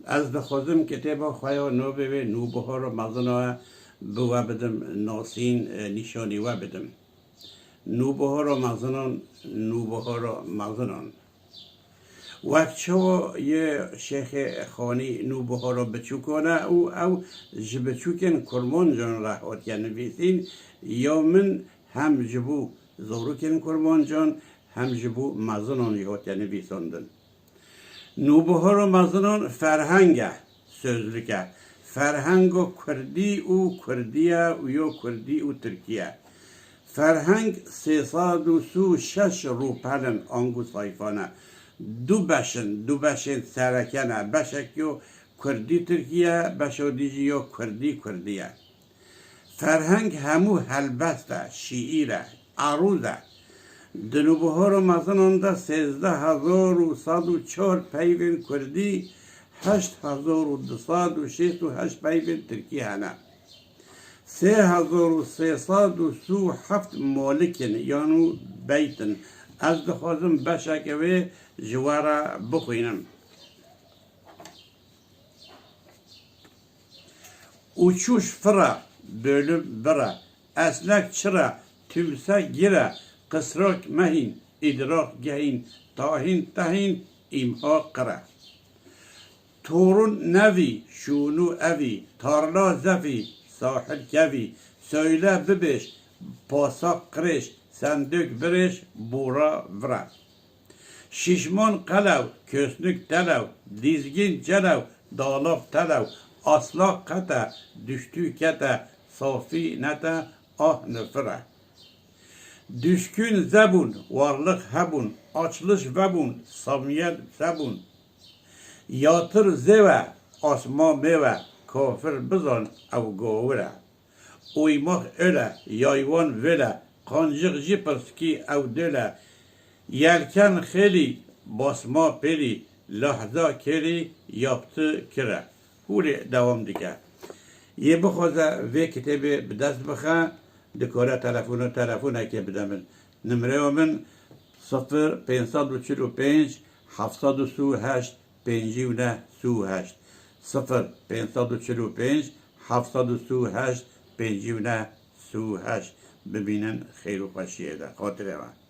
از دخوازم کتاب خواهی نو به نو بخور و مزنه بوا بدم ناسین نشانی و بدم نو بخور و مزنان نو بخور و مزنان وقت شو یه شیخ خانی نو بخور و بچو کنه او جبچوکن کرمان جان راحت یا نویسین یا من هم جبو زوروکن کرمان جان هم جبو مزنان یهات یا نویساندن نوبهار و مزنان فرهنگه sözlüke. Ferhango Kurdi u Kurdiye u yo Kurdi u Türkiye. Ferhang 336 روپلن آنگو sayfana. دو بشن سرکنه. بشک یو کردی ترکیه بشو دیجی یو کردیه. فرهنگ همو هلبسته، شیعیره، عروضه. دنوبهار و مزنان ده 13,104 پیوین کردی 8,268 پیوین ترکی هنه 3,337 مالکن یعنی بیتن از دخوازم بشکوه جواره بخوینم uçuş fıra, bölüm bıra, esnek çıra, tümse gire, kısrak mehin, idrak gehin, tahin, imha kıra. Torun nevi, şunu evi, tarla zefi, sahil kevi, söyle bibeş, pasak kırış, sendük biriş, bura vra. Şişman kalev, kösnük telev, dizgin celev, dağlap telev, aslak kata, düştü kete, safi nete, ah nefre. Düşkün zebun, varlık hebun, açlış vebun, samiyet zebun. Yatır zeve, asma meve, kafir bizan ev gavure. Uymak öyle, yayvan vele, kancık jipırski ev döle. Yelken kheli, basma peli, lahza keli, yaptı kire. Huli devam dike. Ye bixwaze vê kitêbê bi dest bixe dikare telefona ke bide min. Nimreya min 0545 738 5938 0545 738 5938 bibînin xêr û xweşiyê de. Xatirê me.